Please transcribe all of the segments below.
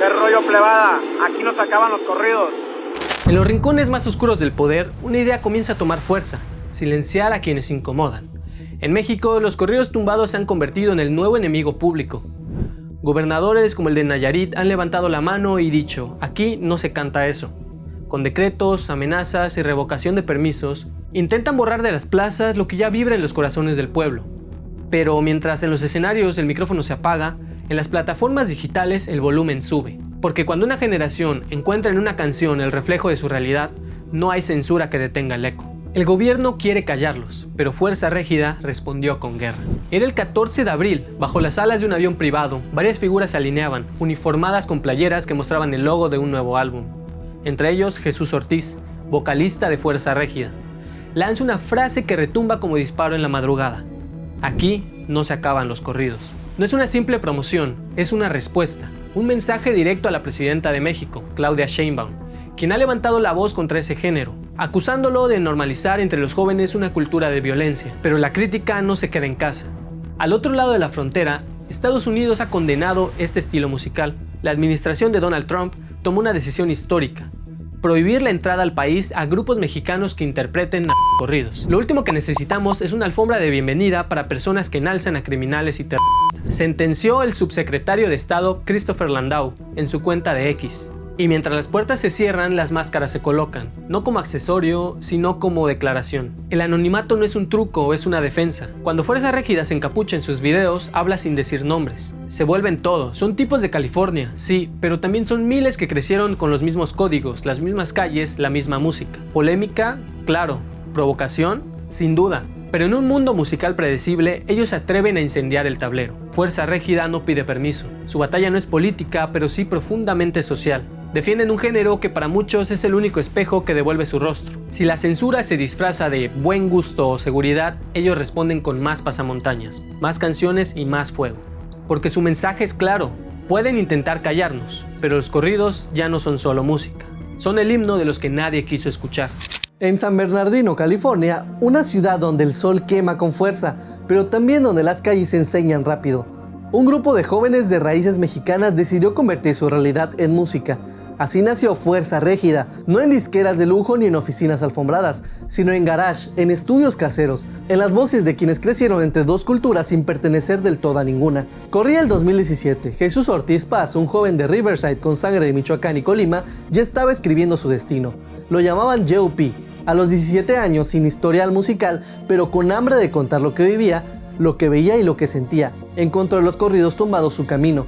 ¿Qué rollo, plebada? Aquí nos acaban los corridos. En los rincones más oscuros del poder, una idea comienza a tomar fuerza: silenciar a quienes incomodan. En México, los corridos tumbados se han convertido en el nuevo enemigo público. Gobernadores como el de Nayarit han levantado la mano y dicho: aquí no se canta eso. Con decretos, amenazas y revocación de permisos, intentan borrar de las plazas lo que ya vibra en los corazones del pueblo. Pero mientras en los escenarios el micrófono se apaga, en las plataformas digitales el volumen sube. Porque cuando una generación encuentra en una canción el reflejo de su realidad, no hay censura que detenga el eco. El gobierno quiere callarlos, pero Fuerza Régida respondió con guerra. Era el 14 de abril, bajo las alas de un avión privado, varias figuras se alineaban, uniformadas con playeras que mostraban el logo de un nuevo álbum. Entre ellos, Jesús Ortiz, vocalista de Fuerza Régida. Lanza una frase que retumba como disparo en la madrugada: aquí no se acaban los corridos. No es una simple promoción, es una respuesta, un mensaje directo a la presidenta de México, Claudia Sheinbaum, quien ha levantado la voz contra ese género, acusándolo de normalizar entre los jóvenes una cultura de violencia. Pero la crítica no se queda en casa. Al otro lado de la frontera, Estados Unidos ha condenado este estilo musical. La administración de Donald Trump tomó una decisión histórica: prohibir la entrada al país a grupos mexicanos que interpreten corridos. Lo último que necesitamos es una alfombra de bienvenida para personas que enalzan a criminales y terroristas, sentenció el subsecretario de Estado Christopher Landau en su cuenta de X. Y mientras las puertas se cierran, las máscaras se colocan, no como accesorio, sino como declaración. El anonimato no es un truco, es una defensa. Cuando Fuerza Régida se encapucha en sus videos, habla sin decir nombres. Se vuelven todo. Son tipos de California, sí, pero también son miles que crecieron con los mismos códigos, las mismas calles, la misma música. Polémica, claro. Provocación, sin duda. Pero en un mundo musical predecible, ellos se atreven a incendiar el tablero. Fuerza Régida no pide permiso. Su batalla no es política, pero sí profundamente social. Defienden un género que para muchos es el único espejo que devuelve su rostro. Si la censura se disfraza de buen gusto o seguridad, ellos responden con más pasamontañas, más canciones y más fuego. Porque su mensaje es claro: pueden intentar callarnos, pero los corridos ya no son solo música. Son el himno de los que nadie quiso escuchar. En San Bernardino, California, una ciudad donde el sol quema con fuerza, pero también donde las calles se enseñan rápido, un grupo de jóvenes de raíces mexicanas decidió convertir su realidad en música. Así nació Fuerza Régida, no en disqueras de lujo ni en oficinas alfombradas, sino en garage, en estudios caseros, en las voces de quienes crecieron entre dos culturas sin pertenecer del todo a ninguna. Corría el 2017, Jesús Ortiz Paz, un joven de Riverside con sangre de Michoacán y Colima, ya estaba escribiendo su destino. Lo llamaban J.O.P. A los 17 años, sin historial musical, pero con hambre de contar lo que vivía, lo que veía y lo que sentía, encontró en los corridos tumbados su camino.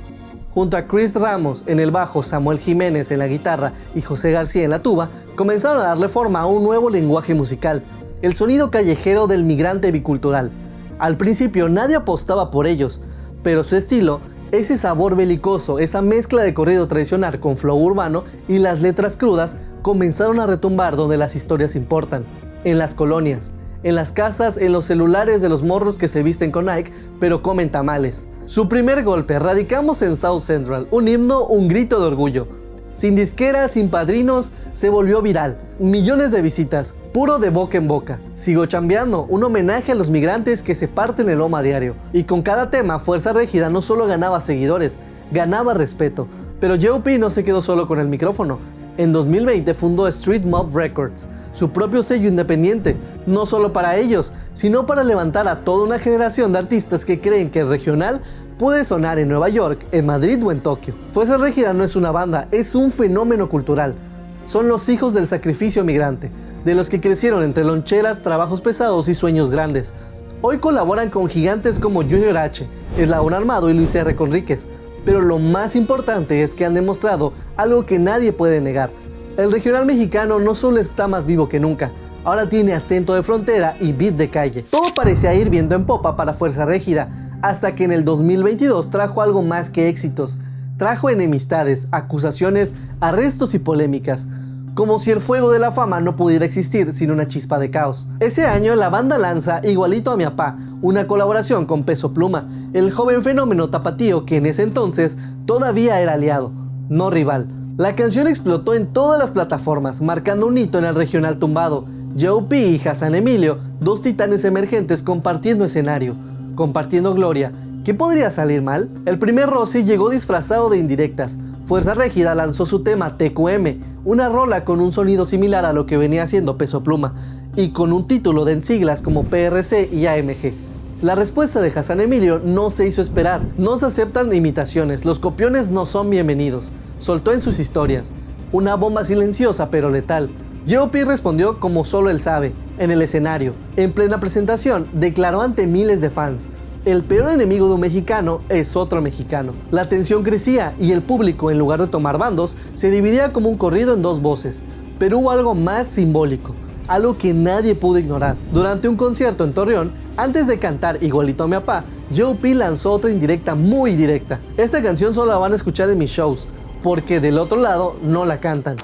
Junto a Chris Ramos en el bajo, Samuel Jiménez en la guitarra y José García en la tuba, comenzaron a darle forma a un nuevo lenguaje musical, el sonido callejero del migrante bicultural. Al principio nadie apostaba por ellos, pero su estilo, ese sabor belicoso, esa mezcla de corrido tradicional con flow urbano y las letras crudas, comenzaron a retumbar donde las historias importan, en las colonias, en las casas, en los celulares de los morros que se visten con Nike, pero comen tamales. Su primer golpe: radicamos en South Central, un himno, un grito de orgullo. Sin disquera, sin padrinos, se volvió viral. Millones de visitas, puro de boca en boca. Sigo chambeando, un homenaje a los migrantes que se parten el lomo a diario. Y con cada tema, Fuerza Régida no solo ganaba seguidores, ganaba respeto. Pero J.O.P. no se quedó solo con el micrófono. En 2020 fundó Street Mob Records, su propio sello independiente, no solo para ellos, sino para levantar a toda una generación de artistas que creen que el regional puede sonar en Nueva York, en Madrid o en Tokio. Fuerza Régida no es una banda, es un fenómeno cultural. Son los hijos del sacrificio migrante, de los que crecieron entre loncheras, trabajos pesados y sueños grandes. Hoy colaboran con gigantes como Junior H, Eslabón Armado y Luis R. Conríquez. Pero lo más importante es que han demostrado algo que nadie puede negar. El regional mexicano no solo está más vivo que nunca, ahora tiene acento de frontera y beat de calle. Todo parecía ir viento en popa para Fuerza Régida, hasta que en el 2022 trajo algo más que éxitos. Trajo enemistades, acusaciones, arrestos y polémicas. Como si el fuego de la fama no pudiera existir sin una chispa de caos. Ese año la banda lanza Igualito a mi apá, una colaboración con Peso Pluma, el joven fenómeno tapatío que en ese entonces todavía era aliado, no rival. La canción explotó en todas las plataformas, marcando un hito en el regional tumbado. J.O.P. y Hassan Emilio, dos titanes emergentes compartiendo escenario, compartiendo gloria ¿Qué podría salir mal? El primer roce llegó disfrazado de indirectas. Fuerza Régida lanzó su tema TQM, una rola con un sonido similar a lo que venía haciendo Peso Pluma, y con un título de en siglas como PRC y AMG. La respuesta de Hassan Emilio no se hizo esperar. No se aceptan imitaciones, los copiones no son bienvenidos. Soltó en sus historias: una bomba silenciosa pero letal. J.O.P. respondió como solo él sabe, en el escenario. En plena presentación, declaró ante miles de fans: el peor enemigo de un mexicano es otro mexicano. La tensión crecía y el público, en lugar de tomar bandos, se dividía como un corrido en dos voces. Pero hubo algo más simbólico, algo que nadie pudo ignorar. Durante un concierto en Torreón, antes de cantar Igualito a mi papá, J.O.P. lanzó otra indirecta muy directa. Esta canción solo la van a escuchar en mis shows, porque del otro lado no la cantan.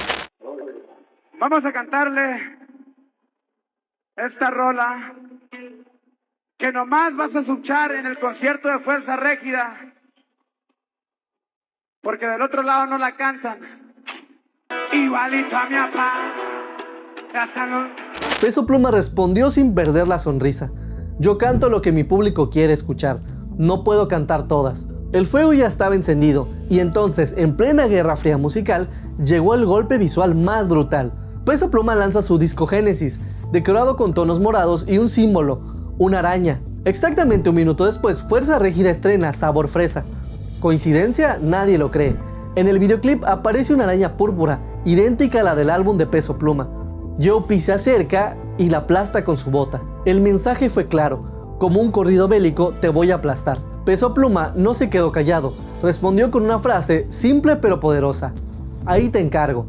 Vamos a cantarle esta rola que nomás vas a escuchar en el concierto de Fuerza Régida, porque del otro lado no la cantan. Igualito a mi papá. Peso Pluma respondió sin perder la sonrisa: yo canto lo que mi público quiere escuchar, no puedo cantar todas. El fuego ya estaba encendido, y entonces, en plena guerra fría musical, llegó el golpe visual más brutal. Peso Pluma lanza su disco Génesis, decorado con tonos morados y un símbolo, una araña. Exactamente un minuto después, Fuerza Régida estrena Sabor Fresa. ¿Coincidencia? Nadie lo cree. En el videoclip aparece una araña púrpura, idéntica a la del álbum de Peso Pluma. J.O.P. se acerca y la aplasta con su bota. El mensaje fue claro: como un corrido bélico, te voy a aplastar. Peso Pluma no se quedó callado, respondió con una frase simple pero poderosa: ahí te encargo,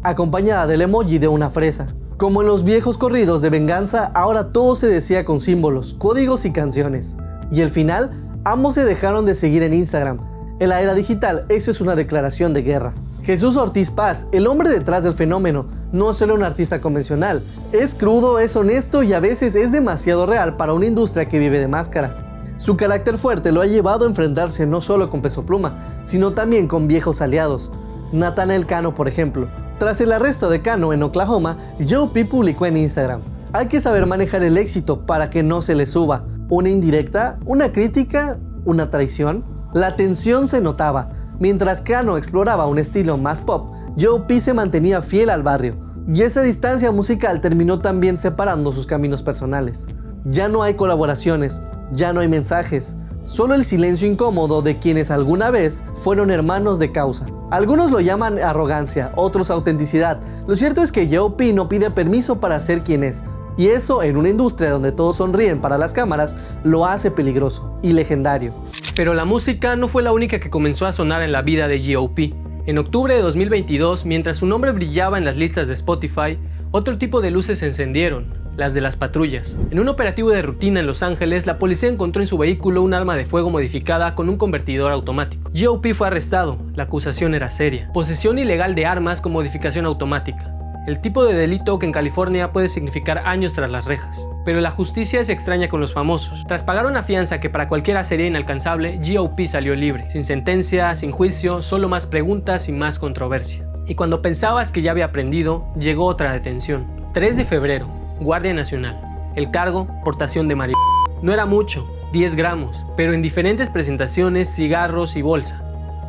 acompañada del emoji de una fresa. Como en los viejos corridos de venganza, ahora todo se decía con símbolos, códigos y canciones. Y al final, ambos se dejaron de seguir en Instagram. En la era digital, eso es una declaración de guerra. Jesús Ortiz Paz, el hombre detrás del fenómeno, no es solo un artista convencional. Es crudo, es honesto y a veces es demasiado real para una industria que vive de máscaras. Su carácter fuerte lo ha llevado a enfrentarse no solo con Peso Pluma, sino también con viejos aliados. Natanael Cano, por ejemplo. Tras el arresto de Cano en Oklahoma, J.O.P. publicó en Instagram: hay que saber manejar el éxito para que no se le suba. Una indirecta, una crítica, una traición. La tensión se notaba. Mientras Cano exploraba un estilo más pop, J.O.P. se mantenía fiel al barrio. Y esa distancia musical terminó también separando sus caminos personales. Ya no hay colaboraciones, ya no hay mensajes. Solo el silencio incómodo de quienes alguna vez fueron hermanos de causa. Algunos lo llaman arrogancia, otros autenticidad. Lo cierto es que J.O.P. no pide permiso para ser quien es. Y eso, en una industria donde todos sonríen para las cámaras, lo hace peligroso y legendario. Pero la música no fue la única que comenzó a sonar en la vida de J.O.P. En octubre de 2022, mientras su nombre brillaba en las listas de Spotify, otro tipo de luces se encendieron: las de las patrullas. En un operativo de rutina en Los Ángeles, la policía encontró en su vehículo un arma de fuego modificada con un convertidor automático. J.O.P. fue arrestado. La acusación era seria: posesión ilegal de armas con modificación automática. El tipo de delito que en California puede significar años tras las rejas. Pero la justicia es extraña con los famosos. Tras pagar una fianza que para cualquiera sería inalcanzable, J.O.P. salió libre. Sin sentencia, sin juicio, solo más preguntas y más controversia. Y cuando pensabas que ya había aprendido, llegó otra detención. 3 de febrero, Guardia Nacional. El cargo: portación de marihuana. No era mucho, 10 gramos, pero en diferentes presentaciones, cigarros y bolsa.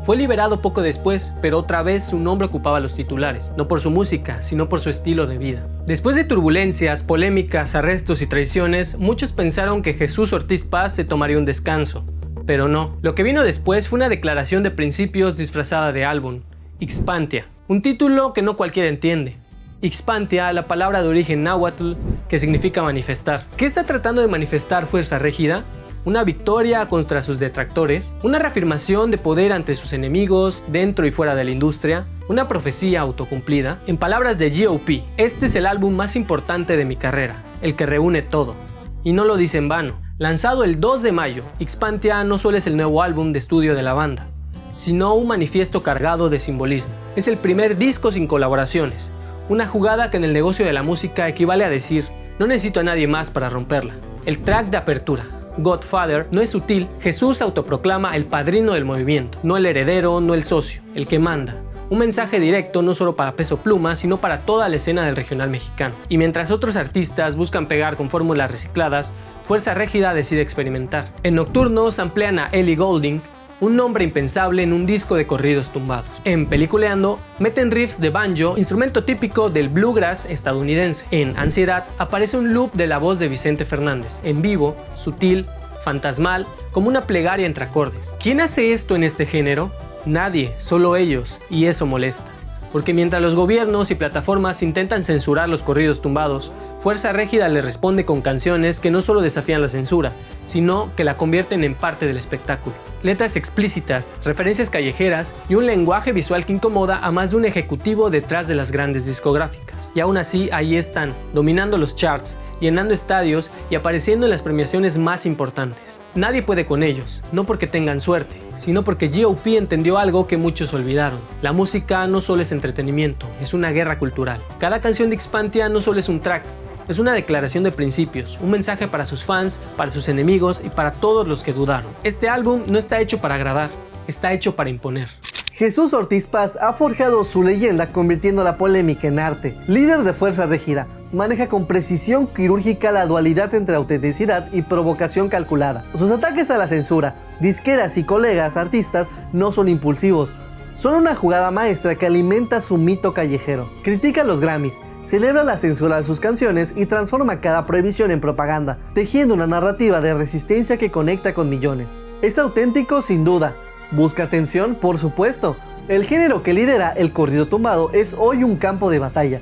Fue liberado poco después, pero otra vez su nombre ocupaba los titulares, no por su música, sino por su estilo de vida. Después de turbulencias, polémicas, arrestos y traiciones, muchos pensaron que Jesús Ortiz Paz se tomaría un descanso. Pero no, lo que vino después fue una declaración de principios disfrazada de álbum: Ixpantia, un título que no cualquiera entiende. Ixpantia, la palabra de origen náhuatl que significa manifestar. ¿Qué está tratando de manifestar Fuerza Régida? Una victoria contra sus detractores, una reafirmación de poder ante sus enemigos dentro y fuera de la industria, una profecía autocumplida. En palabras de J.O.P., este es el álbum más importante de mi carrera, el que reúne todo. Y no lo dice en vano. Lanzado el 2 de mayo, Ixpantia no solo es el nuevo álbum de estudio de la banda, sino un manifiesto cargado de simbolismo. Es el primer disco sin colaboraciones, una jugada que en el negocio de la música equivale a decir: no necesito a nadie más para romperla. El track de apertura, Godfather, no es sutil. Jesús autoproclama el padrino del movimiento, no el heredero, no el socio, el que manda. Un mensaje directo no solo para Peso Pluma, sino para toda la escena del regional mexicano. Y mientras otros artistas buscan pegar con fórmulas recicladas, Fuerza Régida decide experimentar. En Nocturnos amplían a Ellie Goulding, un nombre impensable en un disco de corridos tumbados. En Peliculeando meten riffs de banjo, instrumento típico del bluegrass estadounidense. En Ansiedad aparece un loop de la voz de Vicente Fernández, en vivo, sutil, fantasmal, como una plegaria entre acordes. ¿Quién hace esto en este género? Nadie, solo ellos, y eso molesta. Porque mientras los gobiernos y plataformas intentan censurar los corridos tumbados, Fuerza Régida les responde con canciones que no solo desafían la censura, sino que la convierten en parte del espectáculo. Letras explícitas, referencias callejeras y un lenguaje visual que incomoda a más de un ejecutivo detrás de las grandes discográficas. Y aún así, ahí están, dominando los charts, llenando estadios y apareciendo en las premiaciones más importantes. Nadie puede con ellos, no porque tengan suerte, sino porque G.O.P. entendió algo que muchos olvidaron. La música no solo es entretenimiento, es una guerra cultural. Cada canción de Xpantia no solo es un track, es una declaración de principios, un mensaje para sus fans, para sus enemigos y para todos los que dudaron. Este álbum no está hecho para agradar, está hecho para imponer. Jesús Ortiz Paz ha forjado su leyenda convirtiendo la polémica en arte. Líder de Fuerza Régida, maneja con precisión quirúrgica la dualidad entre autenticidad y provocación calculada. Sus ataques a la censura, disqueras y colegas artistas no son impulsivos. Son una jugada maestra que alimenta su mito callejero. Critica los Grammys, celebra la censura de sus canciones y transforma cada prohibición en propaganda, tejiendo una narrativa de resistencia que conecta con millones. Es auténtico sin duda. ¿Busca atención? Por supuesto. El género que lidera el corrido tumbado es hoy un campo de batalla.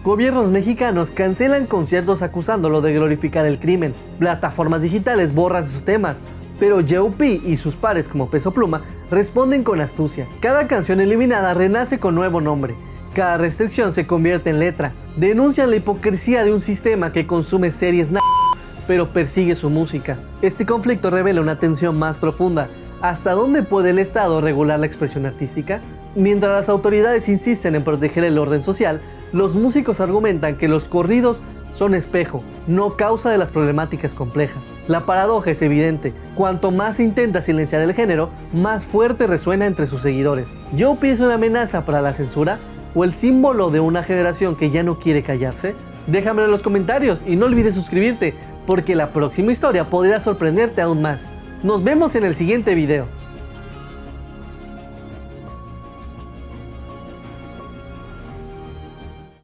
Gobiernos mexicanos cancelan conciertos acusándolo de glorificar el crimen. Plataformas digitales borran sus temas. Pero G.O.P. y sus pares como Peso Pluma responden con astucia. Cada canción eliminada renace con nuevo nombre. Cada restricción se convierte en letra. Denuncian la hipocresía de un sistema que consume series pero persigue su música. Este conflicto revela una tensión más profunda. ¿Hasta dónde puede el Estado regular la expresión artística? Mientras las autoridades insisten en proteger el orden social, los músicos argumentan que los corridos son espejo, no causa de las problemáticas complejas. La paradoja es evidente. Cuanto más intenta silenciar el género, más fuerte resuena entre sus seguidores. ¿G.O.P. es una amenaza para la censura? ¿O el símbolo de una generación que ya no quiere callarse? Déjamelo en los comentarios y no olvides suscribirte, porque la próxima historia podría sorprenderte aún más. Nos vemos en el siguiente video.